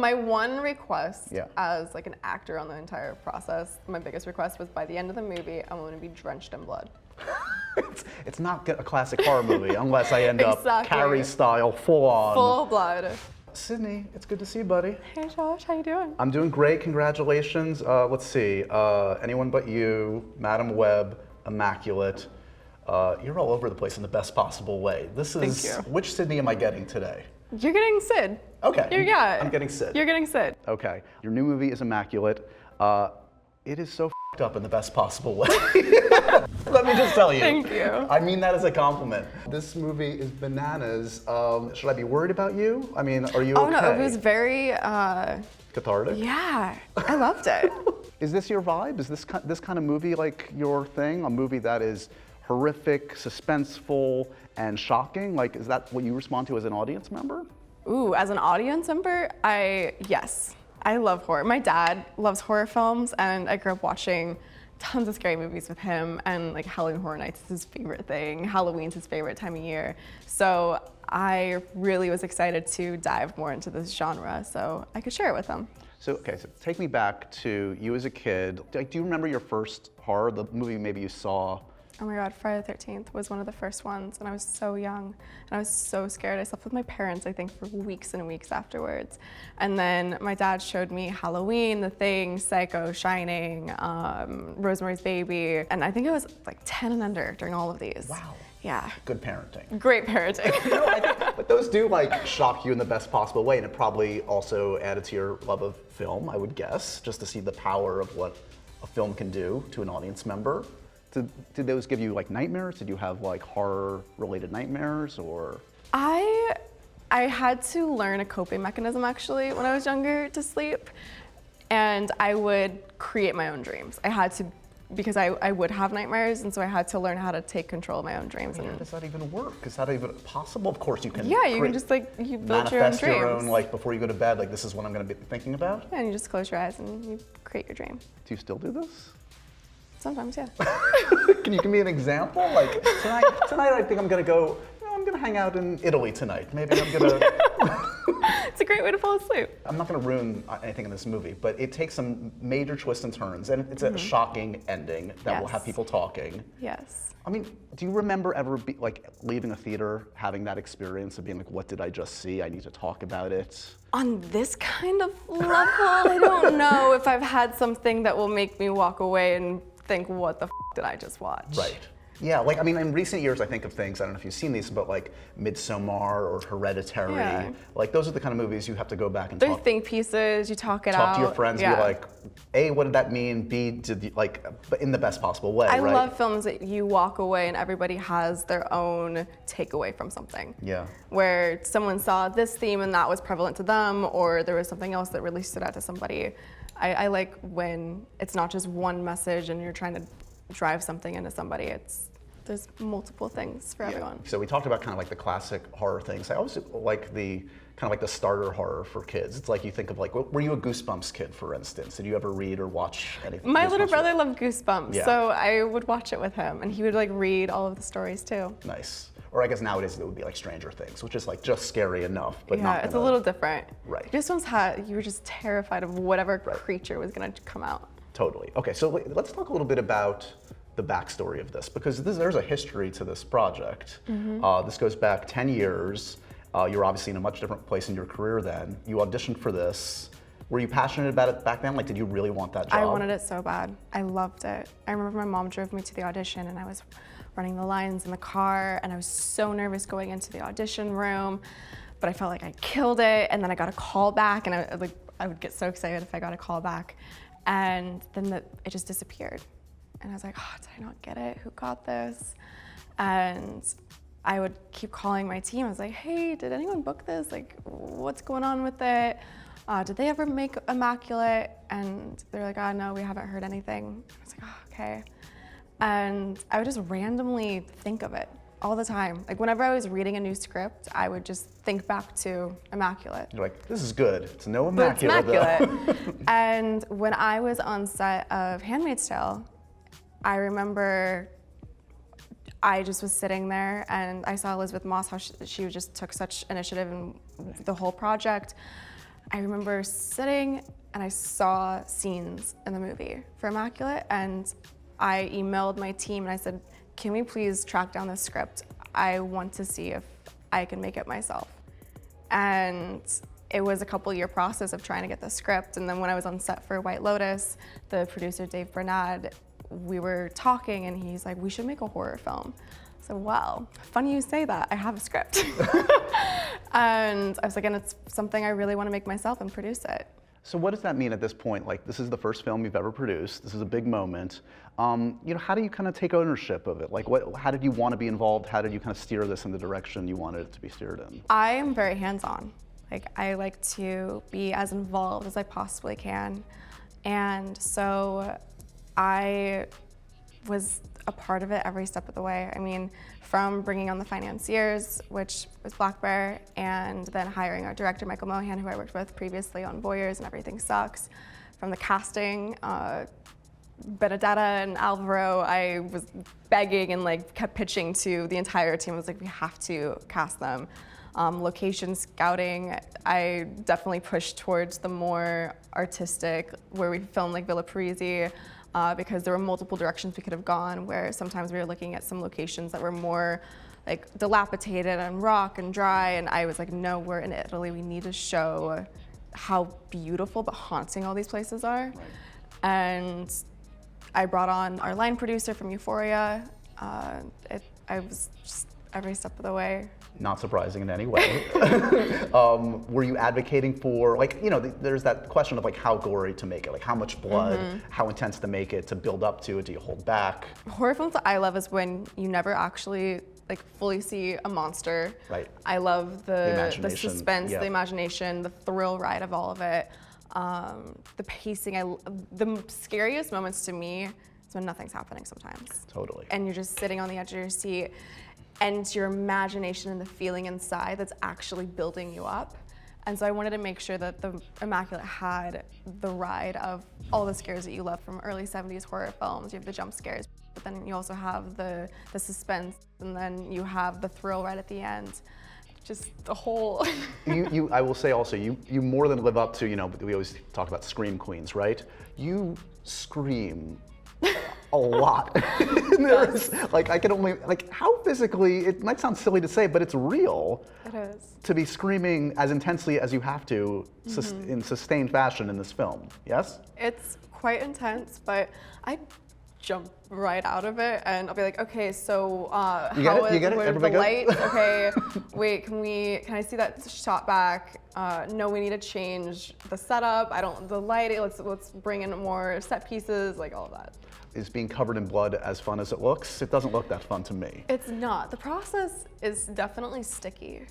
my one request as like an actor on the entire process, my biggest request was by the end of the movie, I want to be drenched in blood. It's not a classic horror movie unless I end up Carrie style, full on. Full blood. Sydney, it's good to see you, buddy. Hey Josh, how you doing? I'm doing great, congratulations. Let's see, Anyone But You, Madam Web, Immaculate. You're all over the place in the best possible way. This is, Thank you. Which Sydney am I getting today? You're getting Sid. Okay, I'm getting Sid. You're getting Sid. Okay, your new movie is Immaculate. It is so f***ed up in the best possible way. Let me just tell you. Thank you. I mean that as a compliment. This movie is bananas. Should I be worried about you? I mean, are you okay? Oh no, it was very... cathartic? Yeah, I loved it. Is this your vibe? Is this kind of movie like your thing? A movie that is horrific, suspenseful, and shocking? Like, is that what you respond to as an audience member? Ooh, as an audience member, yes. I love horror. My dad loves horror films, and I grew up watching tons of scary movies with him, and like Halloween Horror Nights is his favorite thing. Halloween's his favorite time of year. So I really was excited to dive more into this genre so I could share it with him. So take me back to you as a kid. Do you remember your first horror, the movie maybe you saw? Oh my God, Friday the 13th was one of the first ones, and I was so young, and I was so scared. I slept with my parents, I think, for weeks and weeks afterwards. And then my dad showed me Halloween, The Thing, Psycho, Shining, Rosemary's Baby, and I think it was like 10 and under during all of these. Wow. Yeah. Good parenting. Great parenting. But those do like shock you in the best possible way, and it probably also added to your love of film, I would guess, just to see the power of what a film can do to an audience member. Did those give you like nightmares? Did you have like horror-related nightmares, or? I had to learn a coping mechanism actually when I was younger to sleep, and I would create my own dreams. I had to, because I would have nightmares, and so I had to learn how to take control of my own dreams. How does that even work? Is that even possible? Of course you can. Yeah, you can just like, you build your own dreams. Manifest your own, like before you go to bed, like this is what I'm gonna be thinking about? Yeah, and you just close your eyes and you create your dream. Do you still do this? Sometimes, yeah. Can you give me an example? Like tonight I think I'm gonna go, I'm gonna hang out in Italy tonight. Maybe I'm gonna. It's a great way to fall asleep. I'm not gonna ruin anything in this movie, but it takes some major twists and turns, and it's a shocking ending that will have people talking. Yes. I mean, do you remember ever leaving a theater, having that experience of being like, what did I just see? I need to talk about it. On this kind of level, I don't know if I've had something that will make me walk away and think, what the f did I just watch? Right. Yeah, like, I mean, in recent years, I think of things, I don't know if you've seen these, but like Midsommar or Hereditary, like those are the kind of movies you have to go back and They're think pieces, you talk out. Talk to your friends, be like, A, what did that mean? B, but in the best possible way, I right? love films that you walk away and everybody has their own takeaway from something. Yeah. Where someone saw this theme and that was prevalent to them, or there was something else that really stood out to somebody. I like when it's not just one message and you're trying to drive something into somebody. There's multiple things for everyone. So we talked about kind of like the classic horror things. I always like the kind of like the starter horror for kids. It's like you think of like, were you a Goosebumps kid, for instance? Did you ever read or watch anything? My little brother loved Goosebumps, so I would watch it with him, and he would like read all of the stories too. Nice. Or I guess nowadays it would be like Stranger Things, which is like just scary enough, but not. Yeah, it's a little different. Right. Goosebumps you were just terrified of whatever creature was gonna come out. Totally. Okay, so let's talk a little bit about the backstory of this, because there's a history to this project. This goes back 10 years. You're obviously in a much different place in your career then. You auditioned for this. Were you passionate about it back then? Like, did you really want that job? I wanted it so bad. I loved it. I remember my mom drove me to the audition, and I was running the lines in the car, and I was so nervous going into the audition room, but I felt like I killed it, and then I got a call back, and I would get so excited if I got a call back, and then it just disappeared. And I was like, oh, did I not get it? Who got this? And I would keep calling my team. I was like, hey, did anyone book this? Like, what's going on with it? Did they ever make Immaculate? And they're like, oh, no, we haven't heard anything. I was like, oh, okay. And I would just randomly think of it all the time. Like, whenever I was reading a new script, I would just think back to Immaculate. You're like, this is good. It's no Immaculate. But it's Immaculate. And when I was on set of Handmaid's Tale, I remember I just was sitting there and I saw Elizabeth Moss, how she just took such initiative in the whole project. I remember sitting and I saw scenes in the movie for Immaculate, and I emailed my team and I said, can we please track down this script? I want to see if I can make it myself. And it was a couple-year process of trying to get the script. And then when I was on set for White Lotus, the producer, Dave Bernard, we were talking and he's like, we should make a horror film. So, well, funny you say that, I have a script. And I was like, and it's something I really want to make myself and produce it. So what does that mean at this point? Like, this is the first film you've ever produced. This is a big moment. You know, how do you kind of take ownership of it? Like, how did you want to be involved? How did you kind of steer this in the direction you wanted it to be steered in? I am very hands-on. Like, I like to be as involved as I possibly can. And so I was a part of it every step of the way. I mean, from bringing on the financiers, which was Black Bear, and then hiring our director, Michael Mohan, who I worked with previously on Voyeurs and Everything Sucks. From the casting, Benedetta and Alvaro, I was begging and like kept pitching to the entire team. I was like, we have to cast them. Location scouting, I definitely pushed towards the more artistic, where we filmed like Villa Parisi, because there were multiple directions we could have gone, where sometimes we were looking at some locations that were more like dilapidated and rock and dry, and I was like, no, we're in Italy, we need to show how beautiful but haunting all these places are. Right. And I brought on our line producer from Euphoria. I was just every step of the way. Not surprising in any way. Were you advocating for, like, you know, there's that question of like how gory to make it, like how much blood, how intense to make it, to build up to it, do you hold back? Horror films that I love is when you never actually like fully see a monster. Right. I love the suspense, yeah. the imagination, the thrill ride of all of it. The pacing, the scariest moments to me is when nothing's happening sometimes. Totally. And you're just sitting on the edge of your seat, and it's your imagination and the feeling inside that's actually building you up. And so I wanted to make sure that the Immaculate had the ride of all the scares that you love from early 70s horror films. You have the jump scares, but then you also have the suspense, and then you have the thrill right at the end. Just the whole... I will say also, you more than live up to, you know, we always talk about scream queens, right? You scream a lot. There's, like, I can only, like, how physically, it might sound silly to say, but it's real. It is. To be screaming as intensely as you have to in sustained fashion in this film, yes? It's quite intense, but I jump right out of it, and I'll be like, okay, so You get it? what are the Everybody good? lights? Okay, wait, can I see that shot back? No, we need to change the setup. The lighting. Let's bring in more set pieces, like all of that. Is being covered in blood as fun as it looks? It doesn't look that fun to me. It's not. The process is definitely sticky.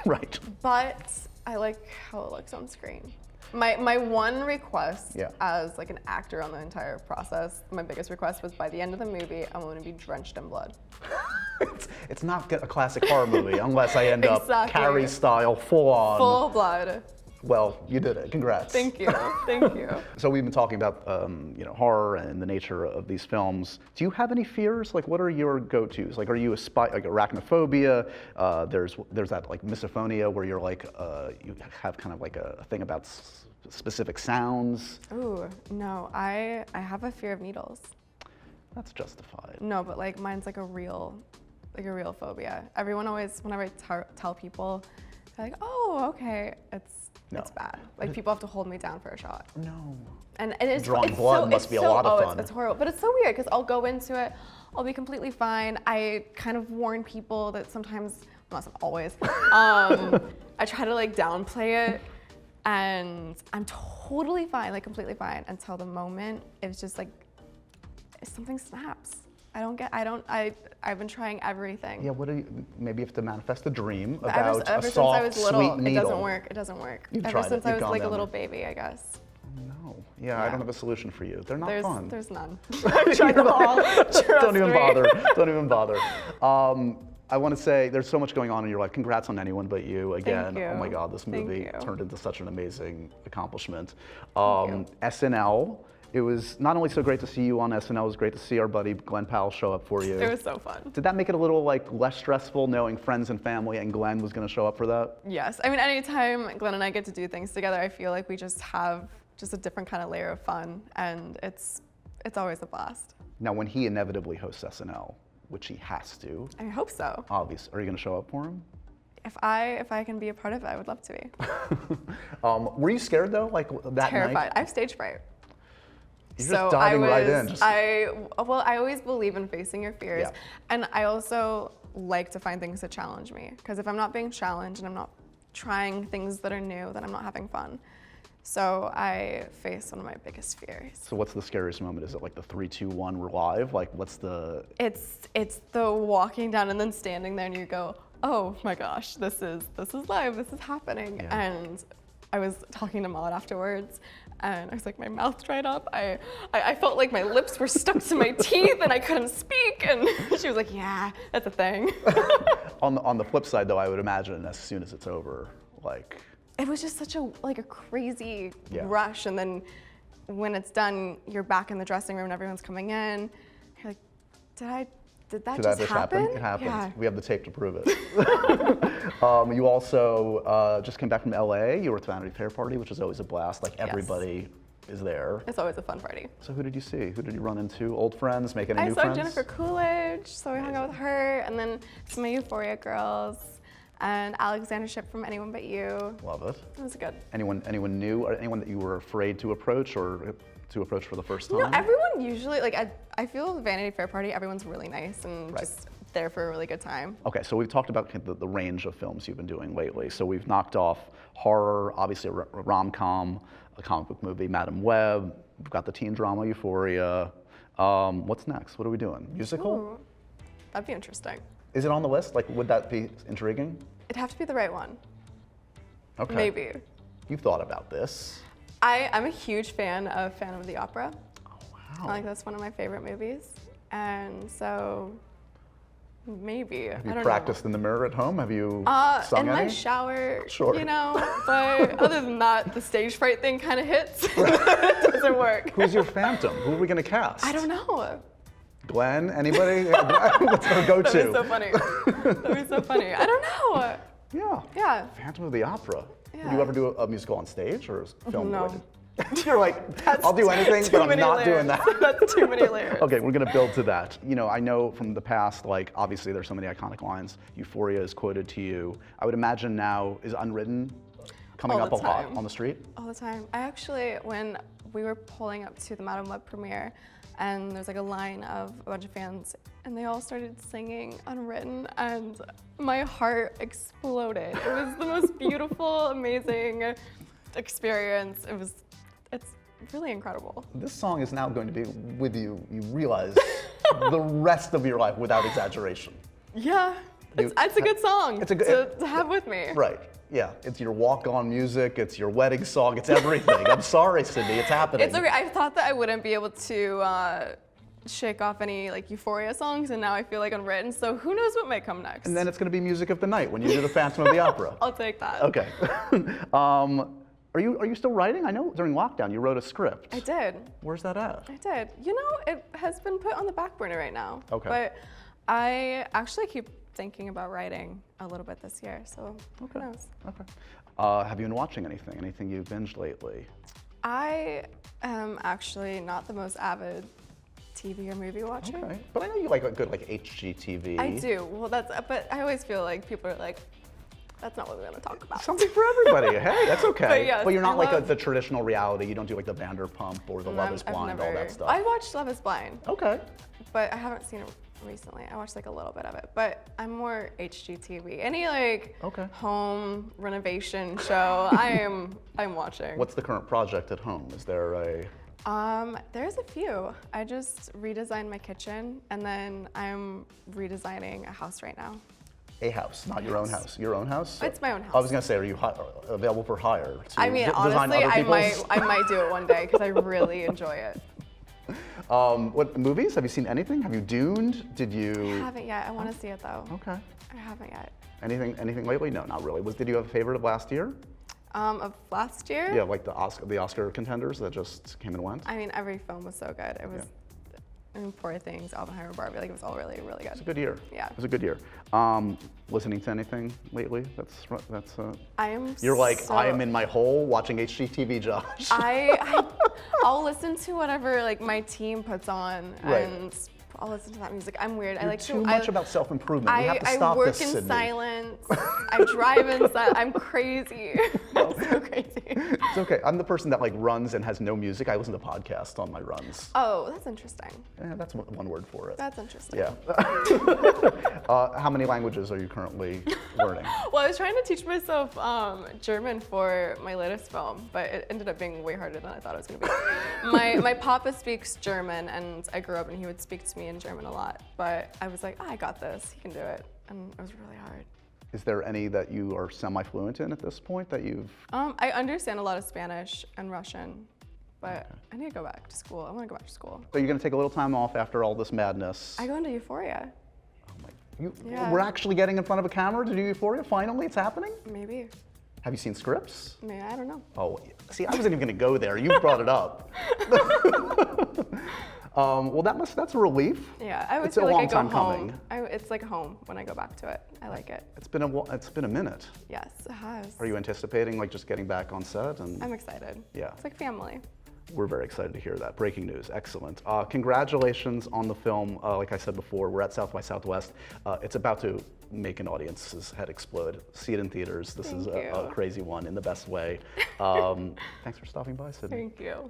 Right. But I like how it looks on screen. My one request as like an actor on the entire process, my biggest request was by the end of the movie, I want to be drenched in blood. It's not a classic horror movie unless I end up Exactly. Carrie style, full on. Full blood. Well, you did it. Congrats. Thank you. Thank you. So we've been talking about you know, horror and the nature of these films. Do you have any fears? Like, what are your go-tos? Like, are you like arachnophobia? There's that like misophonia where you're like you have kind of like a thing about specific sounds. Ooh, no, I have a fear of needles. That's justified. No, but like mine's like a real phobia. Everyone always, whenever I tell people, they're like, oh, okay, it's bad. Like people have to hold me down for a shot. No. And it's drawing blood must be a lot of fun. It's horrible, but it's so weird because I'll go into it, I'll be completely fine. I kind of warn people that sometimes, well, not always, I try to like downplay it, and I'm totally fine, like completely fine, until the moment it's just like something snaps. I've been trying everything. Yeah, maybe you have to manifest a dream But about ever a since I soft, was little, sweet needle. It doesn't work. You've Ever tried since it. I You've was gone like a down little there. baby, I guess. No. Yeah, I don't have a solution for you. They're not fun. There's none. I've tried them all. Don't even bother. Don't even bother. I want to say there's so much going on in your life. Congrats on Anyone But You again. Thank you. Oh my God, this movie Thank you. turned into such an amazing accomplishment. SNL It was not only so great to see you on SNL, it was great to see our buddy Glen Powell show up for you. It was so fun. Did that make it a little like less stressful knowing friends and family and Glen was going to show up for that? Yes. I mean, anytime Glen and I get to do things together, I feel like we just have just a different kind of layer of fun, and it's always a blast. Now, when he inevitably hosts SNL, which he has to. I hope so. Obviously. Are you going to show up for him? If I can be a part of it, I would love to be. Were you scared though, like that Terrified. night? I have stage fright. You're just diving right in. I always believe in facing your fears, Yeah. and I also like to find things that challenge me. Because if I'm not being challenged and I'm not trying things that are new, then I'm not having fun. So I face one of my biggest fears. So what's the scariest moment? Is it like the 3, 2, 1, we're live? Like what's the? It's the walking down and then standing there and you go, oh my gosh, this is live, this is happening. Yeah. And I was talking to Maud afterwards, and I was like, my mouth dried up. I felt like my lips were stuck to my teeth and I couldn't speak. And she was like, yeah, that's a thing. On the flip side though, I would imagine as soon as it's over, like. It was just such a crazy Yeah. rush. And then when it's done, you're back in the dressing room and everyone's coming in. You're like, did that just happen? It happened. Yeah. We have the tape to prove it. You also just came back from LA. You were at the Vanity Fair party, which is always a blast. Like everybody is there. It's always a fun party. So who did you see? Who did you run into? Old friends? Make any I new saw friends? Jennifer Coolidge, so we hung out with her, and then some of Euphoria girls, and Alexander Shipp from Anyone But You. Love it. It was good. Anyone new, or anyone that you were afraid to approach or to approach for the first time? No, everyone usually, I feel the Vanity Fair party, everyone's really nice and just there for a really good time. Okay, so we've talked about the range of films you've been doing lately. So we've knocked off horror, obviously a rom-com, a comic book movie, Madam Web. We've got the teen drama, Euphoria. What's next? What are we doing? Musical? Ooh, that'd be interesting. Is it on the list? Like, would that be intriguing? It'd have to be the right one. Okay. Maybe. You've thought about this. I'm a huge fan of Phantom of the Opera. Oh, wow. That's one of my favorite movies. And so maybe. Have I you don't practiced in the mirror at home? Have you sung in any? my shower, Sure. but other than that, the stage fright thing kind of hits. It doesn't work. Who's your Phantom? Who are we gonna cast? I don't know. Glenn? Anybody? What's our go-to? That'd be so funny. That'd be so funny. I don't know. Yeah. Yeah. Phantom of the Opera. Yeah. Would you ever do a musical on stage or is film No. related? You're like, I'll do anything, but I'm not doing that. That's too many layers. Okay, we're gonna build to that. You know, I know from the past, like obviously there's so many iconic lines. Euphoria is quoted to you. I would imagine now is Unwritten coming All up the a lot time. on the street? All the time. I actually, when we were pulling up to the Madam Web premiere, and there's like a line of a bunch of fans, and they all started singing Unwritten, and my heart exploded. It was the most beautiful, amazing experience. It's really incredible. This song is now going to be with you, you realize, the rest of your life without exaggeration. Yeah, it's a good song It's a good- to have with me. Right, yeah. It's your walk-on music, it's your wedding song, it's everything. I'm sorry, Sydney, it's happening. It's okay. I thought that I wouldn't be able to shake off any Euphoria songs, and now I feel like Unwritten, so who knows what might come next. And then it's going to be music of the night when you do the Phantom of the Opera. I'll take that. Okay. Are you still writing? I know during lockdown you wrote a script. I did. Where's that at? I did. You know, it has been put on the back burner right now. Okay. But I actually keep thinking about writing a little bit this year, so who knows? Okay. Have you been watching anything? Anything you've binged lately? I am actually not the most avid TV or movie watcher. Okay. But I know you like a good HGTV. I do. Well, but I always feel like people are like, that's not what we're going to talk about. Something for everybody. Hey, that's okay. But yes, you're not I like love- the traditional reality. You don't do like the Vanderpump or the Love is I've Blind, all that stuff. I watched Love is Blind, Okay. but I haven't seen it recently. I watched like a little bit of it, but I'm more HGTV. Any home renovation show, I'm watching. What's the current project at home? Is there a... There's a few. I just redesigned my kitchen, and then I'm redesigning a house right now. A house, not your own house. Your own house? It's my own house. I was gonna say, are you available for hire? To I mean, design honestly, other people's? I might do it one day because I really enjoy it. What movies? Have you seen anything? Have you Duned? Did I you? haven't yet. I want to see it though. Okay. I haven't yet. Anything lately? No, not really. Did you have a favorite of last year? Of last year? Yeah, like the Oscar contenders that just came and went. I mean, every film was so good. It was, I mean, Poor Things, Oppenheimer, Barbie, like it was all really, really good. It's a good year. Yeah. It was a good year. Listening to anything lately? That's. I am. You're like, so, I am in my hole watching HGTV, Josh. I'll listen to whatever like my team puts on, Right. and I'll listen to that music. I'm weird. You're I like too much about self-improvement. We have to I stop work this, in Sydney. silence. I drive in silence. I'm crazy. I'm so crazy. It's okay. I'm the person that like runs and has no music. I listen to podcasts on my runs. Oh, that's interesting. Yeah, that's one word for it. That's interesting. Yeah. How many languages are you currently learning? Well, I was trying to teach myself German for my latest film, but it ended up being way harder than I thought it was going to be. My papa speaks German, and I grew up and he would speak to me in German a lot. But I was like, I got this. He can do it, and it was really hard. Is there any that you are semi-fluent in at this point that you've? I understand a lot of Spanish and Russian, but I need to go back to school. I want to go back to school. So you're gonna take a little time off after all this madness. I go into Euphoria. Oh my! Yeah. We're actually getting in front of a camera to do Euphoria. Finally, it's happening. Maybe. Have you seen scripts? Maybe, I don't know. Oh, see, I wasn't even gonna go there. You brought it up. Well, that's a relief. Yeah, I always It's a feel like long I go time home. coming. It's like home when I go back to it. I like it. It's been a minute. Yes, it has. Are you anticipating like just getting back on set? And I'm excited. Yeah. It's like family. We're very excited to hear that. Breaking news, excellent. Congratulations on the film. Like I said before, we're at South by Southwest. It's about to make an audience's head explode. See it in theaters. This is a crazy one in the best way. Thanks for stopping by, Sydney. Thank you.